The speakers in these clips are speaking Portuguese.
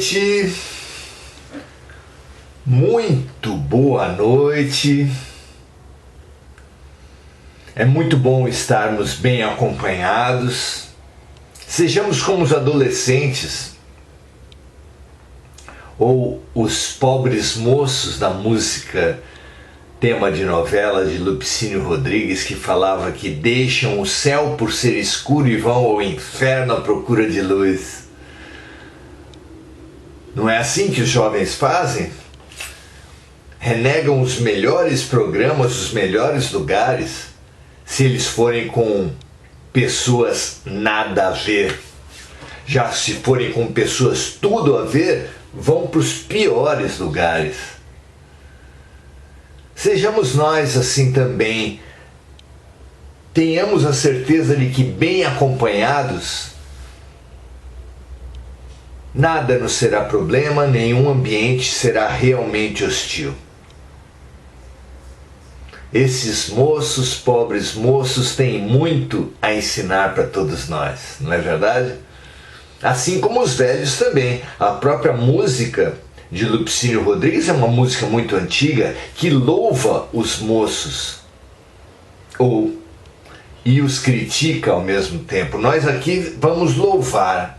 noite, muito boa noite. É muito bom estarmos bem acompanhados. Sejamos como os adolescentes ou os pobres moços da música, tema de novela de Lupicínio Rodrigues, que falava que deixam o céu por ser escuro e vão ao inferno à procura de luz. Não é assim que os jovens fazem? Renegam os melhores programas, os melhores lugares, se eles forem com pessoas nada a ver. Já se forem com pessoas tudo a ver, vão para os piores lugares. Sejamos nós assim também. Tenhamos a certeza de que, bem acompanhados, nada nos será problema, nenhum ambiente será realmente hostil. Esses moços, pobres moços, têm muito a ensinar para todos nós, não é verdade? Assim como os velhos também. A própria música de Lupicínio Rodrigues é uma música muito antiga que louva os moços e os critica ao mesmo tempo. Nós aqui vamos louvar,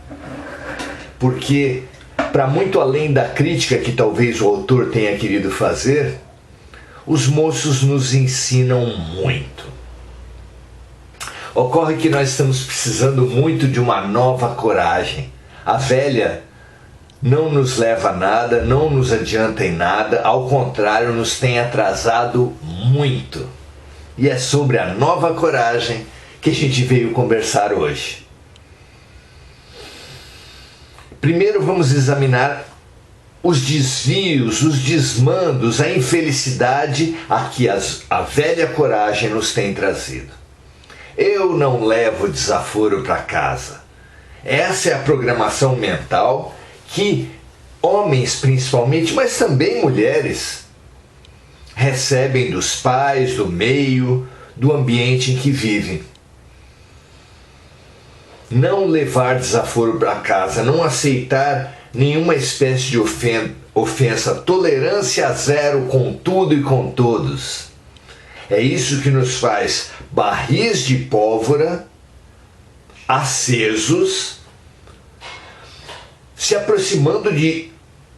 porque para muito além da crítica que talvez o autor tenha querido fazer, os moços nos ensinam muito. Ocorre que nós estamos precisando muito de uma nova coragem. A velha não nos leva a nada, não nos adianta em nada, ao contrário, nos tem atrasado muito. E é sobre a nova coragem que a gente veio conversar hoje. Primeiro vamos examinar os desvios, os desmandos, a infelicidade a que a velha coragem nos tem trazido. Eu não levo desaforo para casa. Essa é a programação mental que homens principalmente, mas também mulheres, recebem dos pais, do meio, do ambiente em que vivem. Não levar desaforo para casa, não aceitar nenhuma espécie de ofensa, tolerância zero com tudo e com todos. É isso que nos faz barris de pólvora acesos, se aproximando de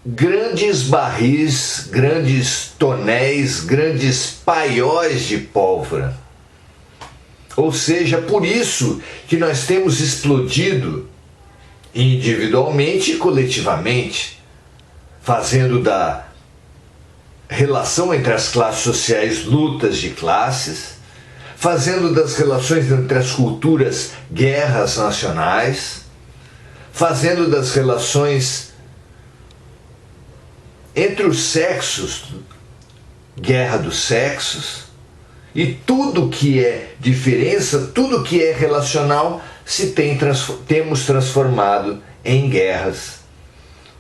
grandes barris, grandes tonéis, grandes paióis de pólvora. Ou seja, por isso que nós temos explodido individualmente e coletivamente, fazendo da relação entre as classes sociais lutas de classes, fazendo das relações entre as culturas guerras nacionais, fazendo das relações entre os sexos guerra dos sexos, e tudo que é diferença, tudo que é relacional, temos transformado em guerras.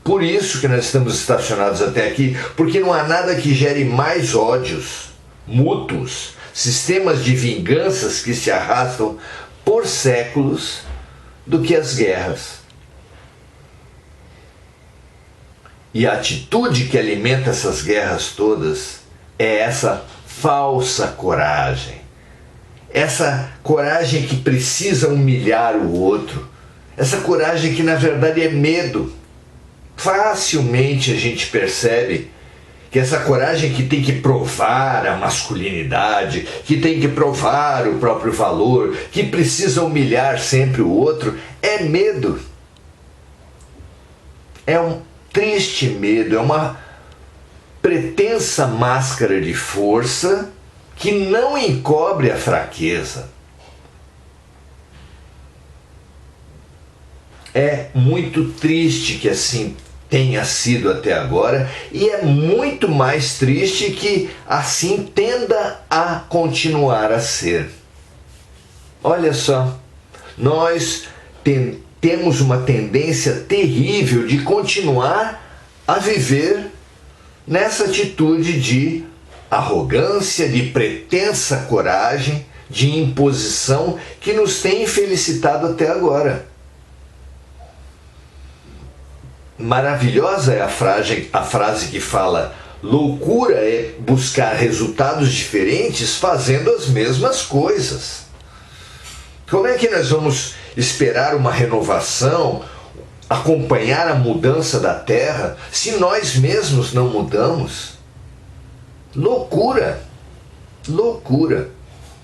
Por isso que nós estamos estacionados até aqui, porque não há nada que gere mais ódios mútuos, sistemas de vinganças que se arrastam por séculos, do que as guerras. E a atitude que alimenta essas guerras todas é essa falsa coragem. Essa coragem que precisa humilhar o outro. Essa coragem que na verdade é medo. Facilmente a gente percebe que essa coragem que tem que provar a masculinidade, que tem que provar o próprio valor, que precisa humilhar sempre o outro, é medo. É um triste medo, é uma pretensa máscara de força que não encobre a fraqueza. É muito triste que assim tenha sido até agora, e é muito mais triste que assim tenda a continuar a ser. Olha só, nós temos uma tendência terrível de continuar a viver nessa atitude de arrogância, de pretensa coragem, de imposição que nos tem infelicitado até agora. maravilhosa é a frase que fala: loucura é buscar resultados diferentes fazendo as mesmas coisas. Como é que nós vamos esperar uma renovação, acompanhar a mudança da terra, se nós mesmos não mudamos? Loucura! Loucura!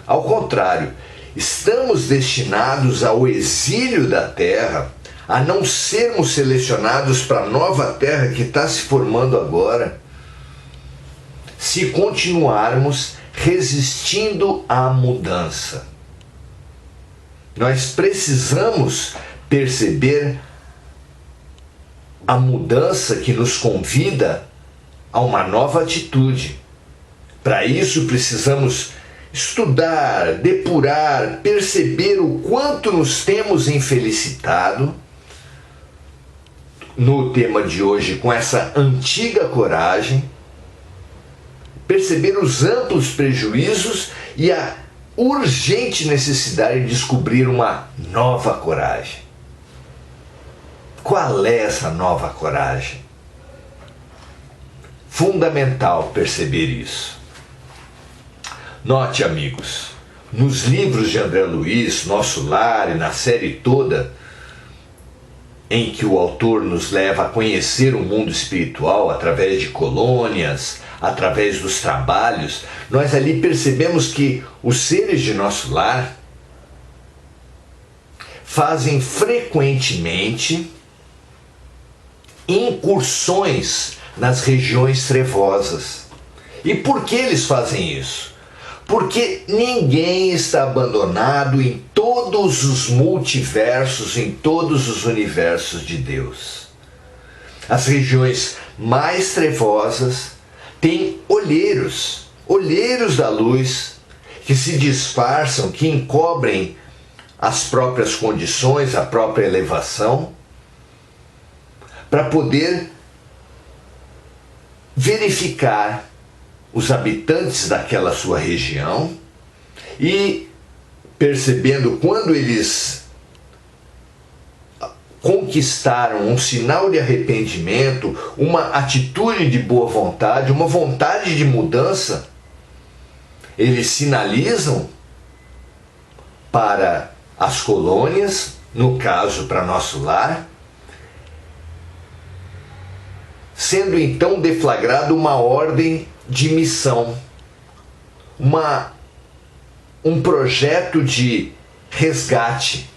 Ao contrário, estamos destinados ao exílio da terra, a não sermos selecionados para a nova terra que está se formando agora, se continuarmos resistindo à mudança. Nós precisamos perceber a mudança que nos convida a uma nova atitude. Para isso precisamos estudar, depurar, perceber o quanto nos temos infelicitado, no tema de hoje, com essa antiga coragem, perceber os amplos prejuízos e a urgente necessidade de descobrir uma nova coragem. Qual é essa nova coragem? Fundamental perceber isso. Note, amigos, nos livros de André Luiz, Nosso Lar e na série toda, em que o autor nos leva a conhecer o mundo espiritual através de colônias, através dos trabalhos, nós ali percebemos que os seres de nosso lar fazem frequentemente incursões nas regiões trevosas. E por que eles fazem isso? Porque ninguém está abandonado em todos os multiversos, em todos os universos de Deus. As regiões mais trevosas têm olheiros da luz, que se disfarçam, que encobrem as próprias condições, a própria elevação, para poder verificar os habitantes daquela sua região e, percebendo quando eles conquistaram um sinal de arrependimento, uma atitude de boa vontade, uma vontade de mudança, eles sinalizam para as colônias, no caso para nosso lar, sendo então deflagrada uma ordem de missão, um projeto de resgate.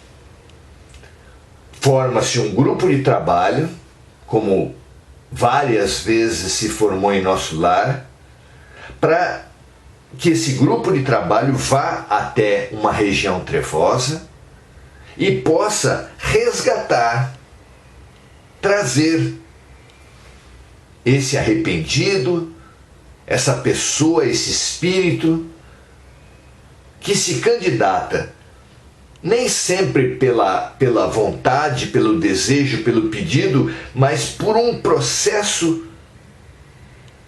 Forma-se um grupo de trabalho, como várias vezes se formou em nosso lar, para que esse grupo de trabalho vá até uma região trevosa e possa resgatar, trazer esse arrependido, essa pessoa, esse espírito que se candidata nem sempre pela vontade, pelo desejo, pelo pedido, mas por um processo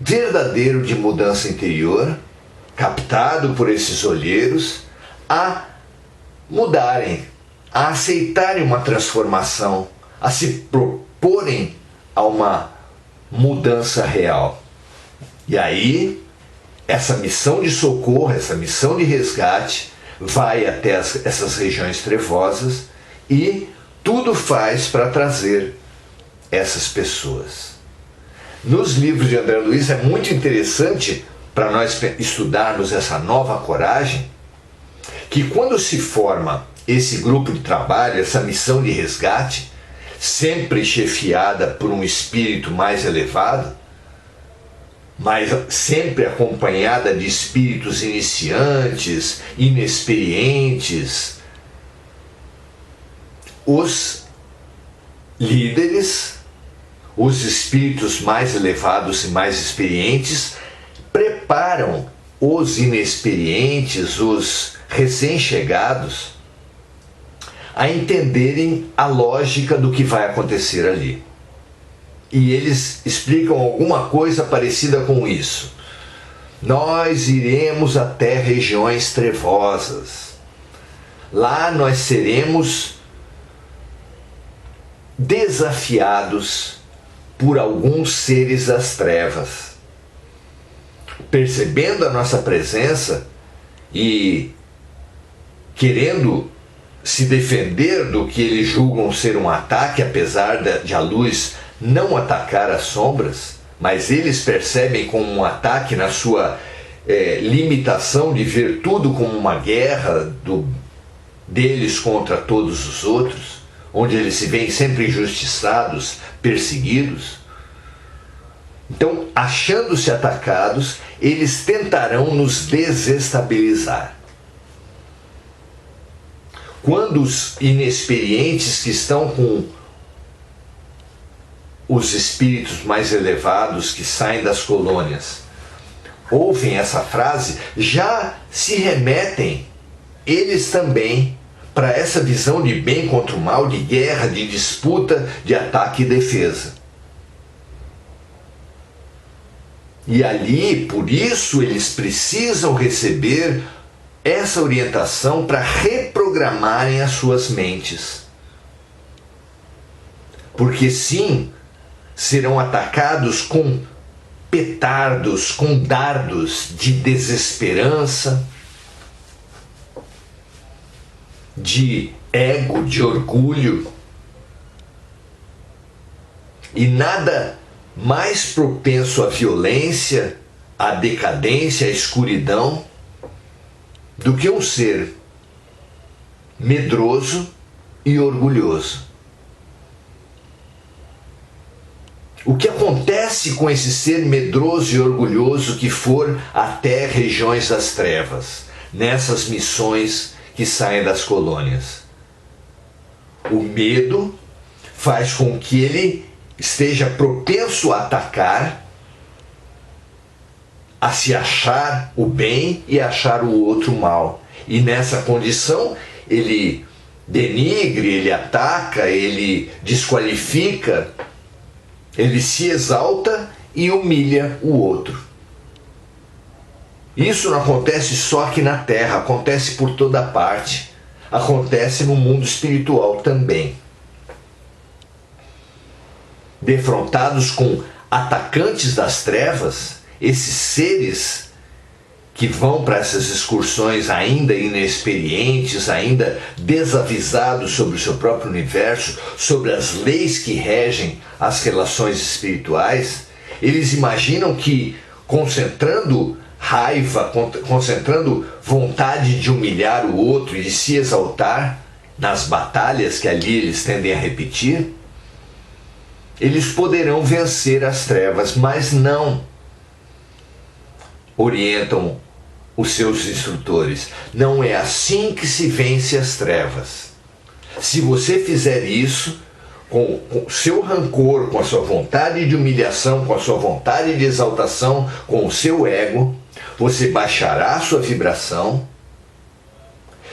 verdadeiro de mudança interior, captado por esses olheiros, a mudarem, a aceitarem uma transformação, a se proporem a uma mudança real. E aí, essa missão de socorro, essa missão de resgate, vai até essas regiões trevosas e tudo faz para trazer essas pessoas. Nos livros de André Luiz é muito interessante para nós estudarmos essa nova coragem, que quando se forma esse grupo de trabalho, essa missão de resgate, sempre chefiada por um espírito mais elevado, mas sempre acompanhada de espíritos iniciantes, inexperientes, os líderes, os espíritos mais elevados e mais experientes, preparam os inexperientes, os recém-chegados, a entenderem a lógica do que vai acontecer ali. E eles explicam alguma coisa parecida com isso. Nós iremos até regiões trevosas. Lá nós seremos desafiados por alguns seres das trevas. Percebendo a nossa presença e querendo se defender do que eles julgam ser um ataque, apesar de a luz não atacar as sombras, mas eles percebem como um ataque na sua limitação de ver tudo como uma guerra deles contra todos os outros, onde eles se veem sempre injustiçados, perseguidos. Então, achando-se atacados, eles tentarão nos desestabilizar. Quando os inexperientes que estão com os espíritos mais elevados que saem das colônias ouvem essa frase, já se remetem eles também para essa visão de bem contra o mal, de guerra, de disputa, de ataque e defesa. E ali, por isso, eles precisam receber essa orientação para reprogramarem as suas mentes. Porque sim, serão atacados com petardos, com dardos de desesperança, de ego, de orgulho. E nada mais propenso à violência, à decadência, à escuridão, do que um ser medroso e orgulhoso. O que acontece com esse ser medroso e orgulhoso que for até regiões das trevas, nessas missões que saem das colônias? O medo faz com que ele esteja propenso a atacar, a se achar o bem e achar o outro mal. E nessa condição ele denigre, ele ataca, ele desqualifica, ele se exalta e humilha o outro. Isso não acontece só aqui na Terra, acontece por toda parte. Acontece no mundo espiritual também. Defrontados com atacantes das trevas, esses seres que vão para essas excursões ainda inexperientes, ainda desavisados sobre o seu próprio universo, sobre as leis que regem as relações espirituais, eles imaginam que concentrando raiva, concentrando vontade de humilhar o outro e de se exaltar nas batalhas que ali eles tendem a repetir, eles poderão vencer as trevas, mas não. Orientam os seus instrutores. Não é assim que se vence as trevas. Se você fizer isso, com o seu rancor, com a sua vontade de humilhação, com a sua vontade de exaltação, com o seu ego, você baixará a sua vibração,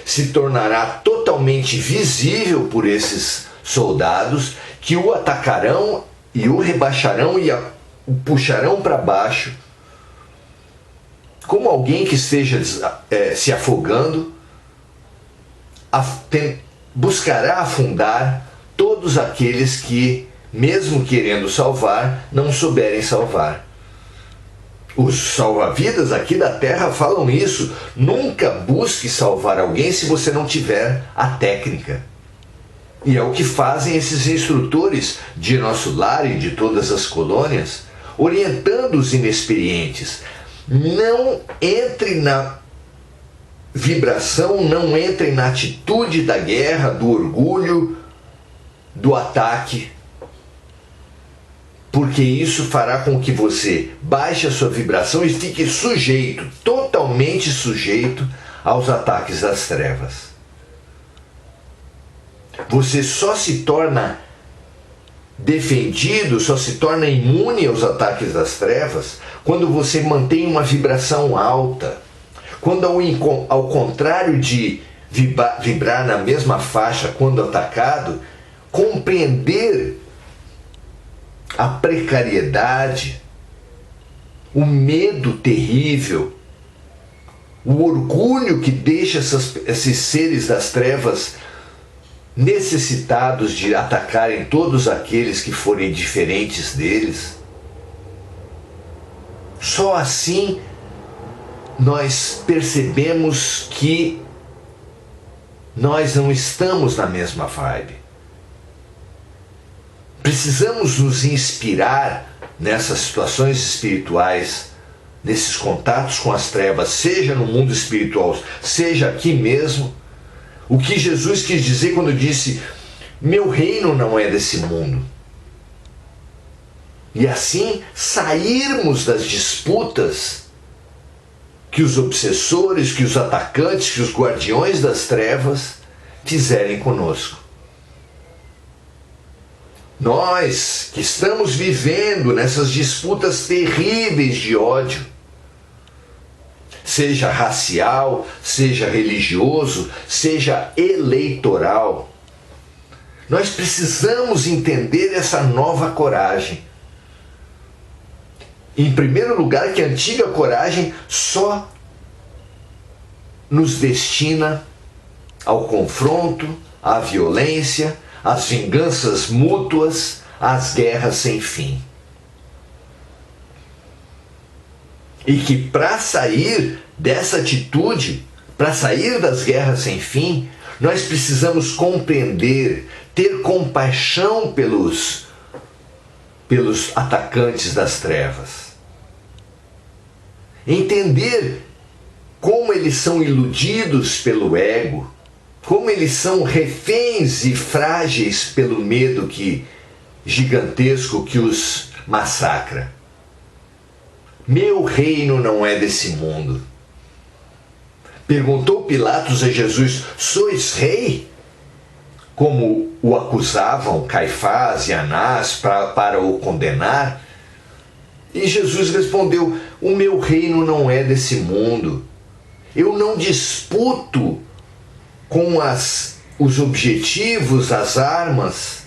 se tornará totalmente visível por esses soldados que o atacarão e o rebaixarão e o puxarão para baixo, como alguém que esteja se afogando, buscará afundar todos aqueles que, mesmo querendo salvar, não souberem salvar. Os salva-vidas aqui da Terra falam isso. Nunca busque salvar alguém se você não tiver a técnica. E é o que fazem esses instrutores de nosso lar e de todas as colônias, orientando os inexperientes. Não entre na vibração, não entre na atitude da guerra, do orgulho, do ataque, porque isso fará com que você baixe a sua vibração e fique sujeito, totalmente sujeito aos ataques das trevas. Você só se torna defendido, só se torna imune aos ataques das trevas quando você mantém uma vibração alta. Quando ao contrário de vibrar na mesma faixa quando atacado, compreender a precariedade, o medo terrível, o orgulho que deixa esses seres das trevas necessitados de atacarem todos aqueles que forem diferentes deles. Só assim nós percebemos que nós não estamos na mesma vibe. Precisamos nos inspirar nessas situações espirituais, nesses contatos com as trevas, seja no mundo espiritual, seja aqui mesmo. O que Jesus quis dizer quando disse: meu reino não é desse mundo. E assim sairmos das disputas que os obsessores, que os atacantes, que os guardiões das trevas fizerem conosco. Nós que estamos vivendo nessas disputas terríveis de ódio, seja racial, seja religioso, seja eleitoral, nós precisamos entender essa nova coragem. Em primeiro lugar, que a antiga coragem só nos destina ao confronto, à violência, às vinganças mútuas, às guerras sem fim. E que para sair dessa atitude, para sair das guerras sem fim, nós precisamos compreender, ter compaixão pelos atacantes das trevas. Entender como eles são iludidos pelo ego, como eles são reféns e frágeis pelo medo gigantesco que os massacra. Meu reino não é desse mundo. Perguntou Pilatos a Jesus: sois rei? Como o acusavam Caifás e Anás para o condenar. E Jesus respondeu: o meu reino não é desse mundo. Eu não disputo com os objetivos, as armas,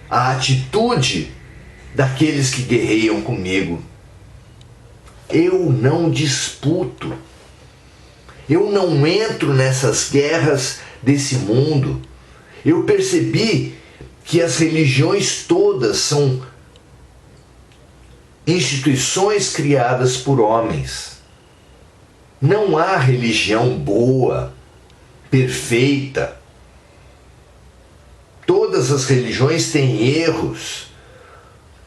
a atitude daqueles que guerreiam comigo. Eu não disputo. Eu não entro nessas guerras desse mundo. Eu percebi que as religiões todas são instituições criadas por homens. Não há religião boa, perfeita. Todas as religiões têm erros,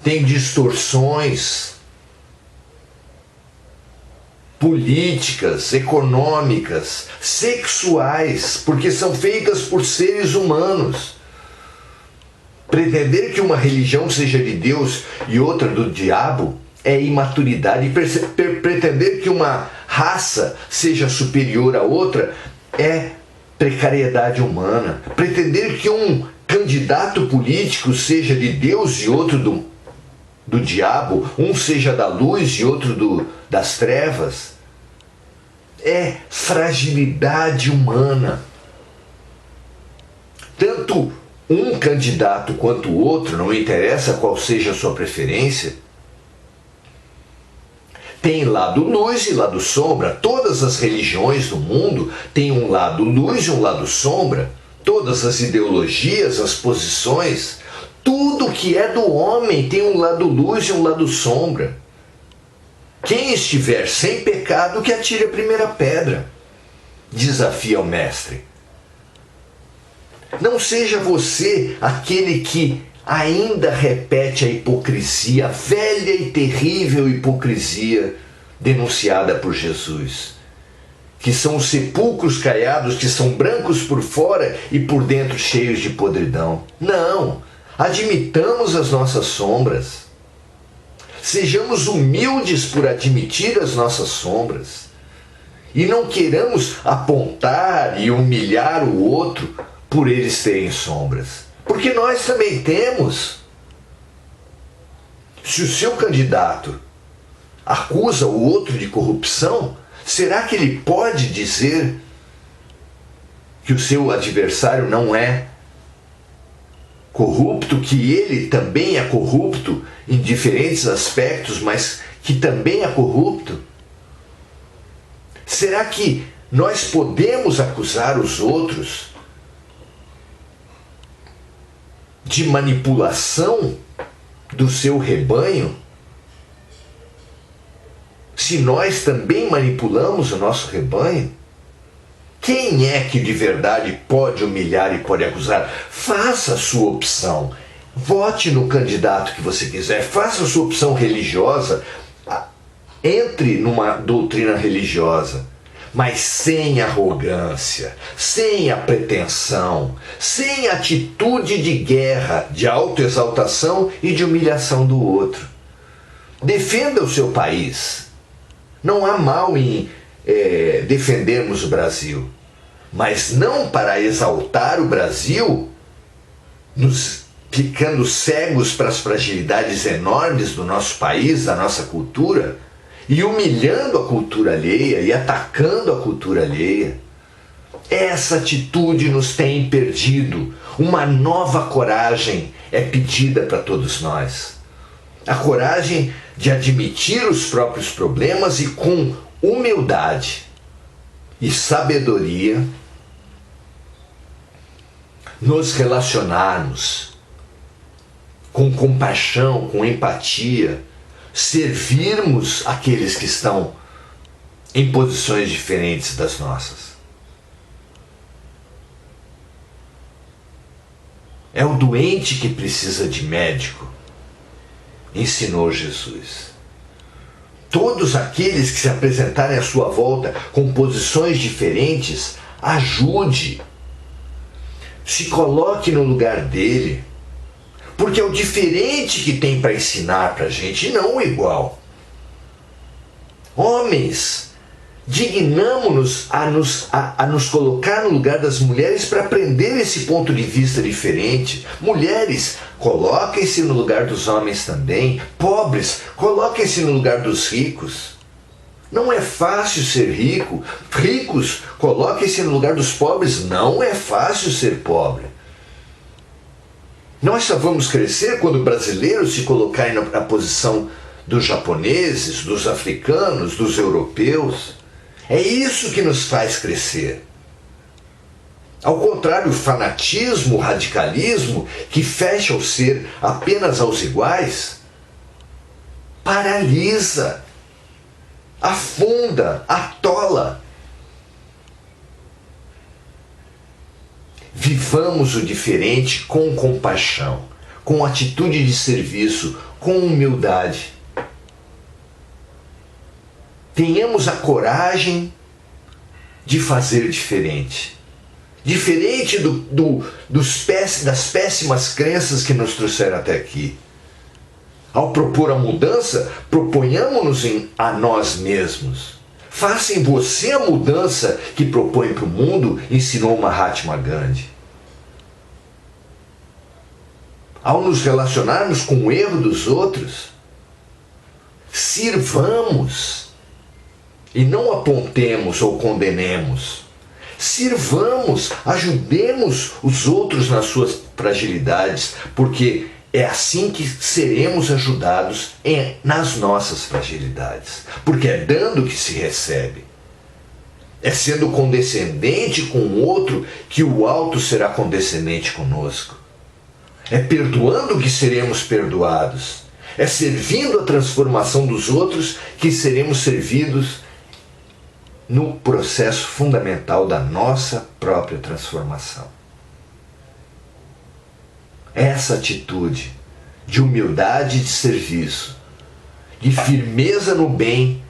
têm distorções políticas, econômicas, sexuais, porque são feitas por seres humanos. Pretender que uma religião seja de Deus e outra do diabo é imaturidade. Pretender que uma raça seja superior à outra é precariedade humana. Pretender que um candidato político seja de Deus e outro do diabo, um seja da luz e outro das trevas, é fragilidade humana. Tanto um candidato quanto o outro, não interessa qual seja a sua preferência, tem lado luz e lado sombra. Todas as religiões do mundo têm um lado luz e um lado sombra. Todas as ideologias, as posições, tudo que é do homem tem um lado luz e um lado sombra. Quem estiver sem pecado, que atire a primeira pedra, desafia o mestre. Não seja você aquele que ainda repete a hipocrisia, a velha e terrível hipocrisia denunciada por Jesus, que são os sepulcros caiados, que são brancos por fora e por dentro cheios de podridão. Não, admitamos as nossas sombras. Sejamos humildes por admitir as nossas sombras. E não queiramos apontar e humilhar o outro por eles terem sombras. Porque nós também temos. Se o seu candidato acusa o outro de corrupção, será que ele pode dizer que o seu adversário não é corrupto, que ele também é corrupto em diferentes aspectos, mas que também é corrupto? Será que nós podemos acusar os outros de manipulação do seu rebanho, se nós também manipulamos o nosso rebanho? Quem é que de verdade pode humilhar e pode acusar? Faça a sua opção. Vote no candidato que você quiser. Faça a sua opção religiosa. Entre numa doutrina religiosa, mas sem arrogância, sem a pretensão, sem atitude de guerra, de autoexaltação e de humilhação do outro. Defenda o seu país. Não há mal em defendermos o Brasil, mas não para exaltar o Brasil, nos ficando cegos para as fragilidades enormes do nosso país, da nossa cultura, e humilhando a cultura alheia e atacando a cultura alheia. Essa atitude nos tem perdido. Uma nova coragem é pedida para todos nós. A coragem de admitir os próprios problemas e com humildade e sabedoria nos relacionarmos com compaixão, com empatia, servirmos aqueles que estão em posições diferentes das nossas. É o doente que precisa de médico, ensinou Jesus. Todos aqueles que se apresentarem à sua volta com posições diferentes, ajude, se coloque no lugar dele, porque é o diferente que tem para ensinar para a gente, e não o igual. Homens, dignamo-nos a nos colocar no lugar das mulheres para aprender esse ponto de vista diferente. Mulheres, coloquem-se no lugar dos homens também. Pobres, coloquem-se no lugar dos ricos. Não é fácil ser rico. Ricos, coloquem-se no lugar dos pobres. Não é fácil ser pobre. Nós só vamos crescer quando brasileiros se colocarem na posição dos japoneses, dos africanos, dos europeus. É isso que nos faz crescer. Ao contrário, o fanatismo, o radicalismo, que fecha o ser apenas aos iguais, paralisa, afunda, atola. Vivamos o diferente com compaixão, com atitude de serviço, com humildade. Tenhamos a coragem de fazer diferente. Diferente das péssimas crenças que nos trouxeram até aqui. Ao propor a mudança, proponhamos-nos a nós mesmos. Faça em você a mudança que propõe para o mundo, ensinou Mahatma Gandhi. Ao nos relacionarmos com o erro dos outros, sirvamos e não apontemos ou condenemos. Sirvamos, ajudemos os outros nas suas fragilidades, porque é assim que seremos ajudados nas nossas fragilidades. Porque é dando que se recebe. É sendo condescendente com o outro que o alto será condescendente conosco. É perdoando que seremos perdoados. É servindo a transformação dos outros que seremos servidos no processo fundamental da nossa própria transformação. Essa atitude de humildade e de serviço, de firmeza no bem,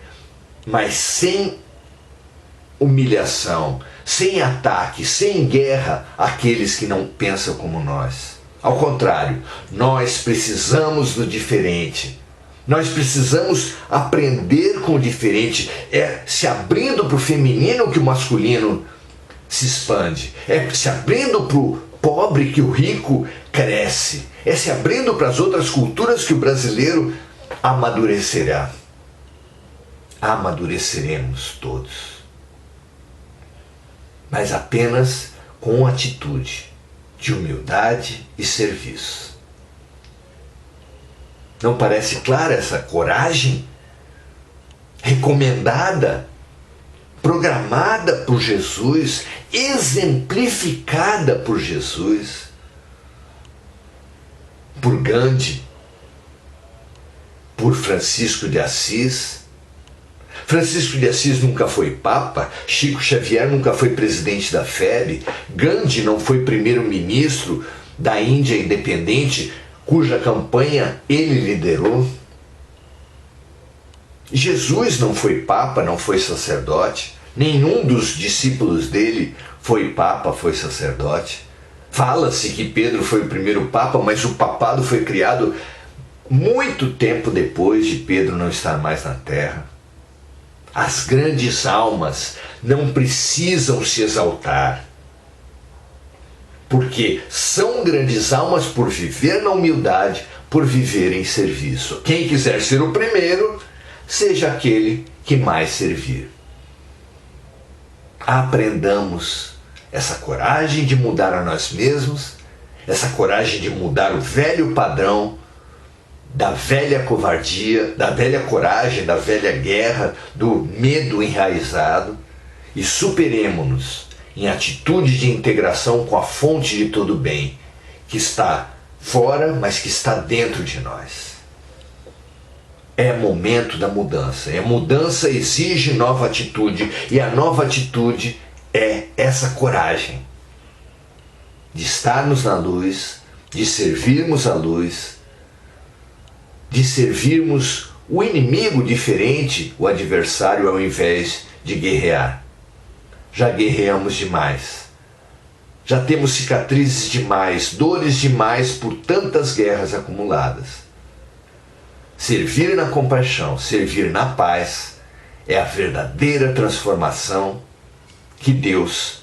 mas sem humilhação, sem ataque, sem guerra àqueles que não pensam como nós. Ao contrário, nós precisamos do diferente. Nós precisamos aprender com o diferente. É se abrindo para o feminino que o masculino se expande. É se abrindo para o pobre que o rico cresce. É se abrindo para as outras culturas que o brasileiro amadurecerá. Amadureceremos todos. Mas apenas com atitude de humildade e serviço. Não parece clara essa coragem recomendada, programada por Jesus, exemplificada por Jesus? por Gandhi, por Francisco de Assis. Francisco de Assis nunca foi papa, Chico Xavier nunca foi presidente da FEB, Gandhi não foi primeiro-ministro da Índia independente, cuja campanha ele liderou. Jesus não foi papa, não foi sacerdote, nenhum dos discípulos dele foi papa, foi sacerdote. Fala-se que Pedro foi o primeiro papa, mas o papado foi criado muito tempo depois de Pedro não estar mais na terra. As grandes almas não precisam se exaltar, porque são grandes almas por viver na humildade, por viver em serviço. Quem quiser ser o primeiro, seja aquele que mais servir. Aprendamos essa coragem de mudar a nós mesmos, essa coragem de mudar o velho padrão da velha covardia, da velha coragem, da velha guerra, do medo enraizado, e superemo-nos em atitude de integração com a fonte de todo bem, que está fora, mas que está dentro de nós. É momento da mudança. A mudança exige nova atitude, e a nova atitude é essa coragem de estarmos na luz, de servirmos a luz, de servirmos o inimigo diferente, o adversário, ao invés de guerrear. Já guerreamos demais. Já temos cicatrizes demais, dores demais por tantas guerras acumuladas. Servir na compaixão, servir na paz, é a verdadeira transformação que Deus,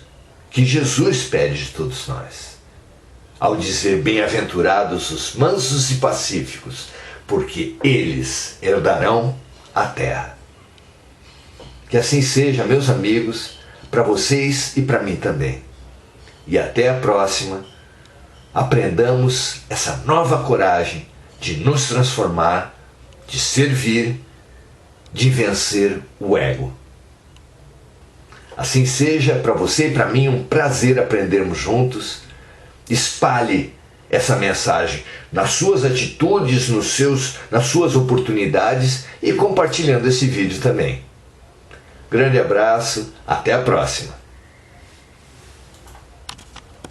que Jesus pede de todos nós. Ao dizer: bem-aventurados os mansos e pacíficos, porque eles herdarão a terra. Que assim seja, meus amigos, para vocês e para mim também. E até a próxima. Aprendamos essa nova coragem de nos transformar, de servir, de vencer o ego. Assim seja, para você e para mim, um prazer aprendermos juntos. Espalhe essa mensagem nas suas atitudes, nas suas oportunidades, e compartilhando esse vídeo também. Grande abraço, até a próxima.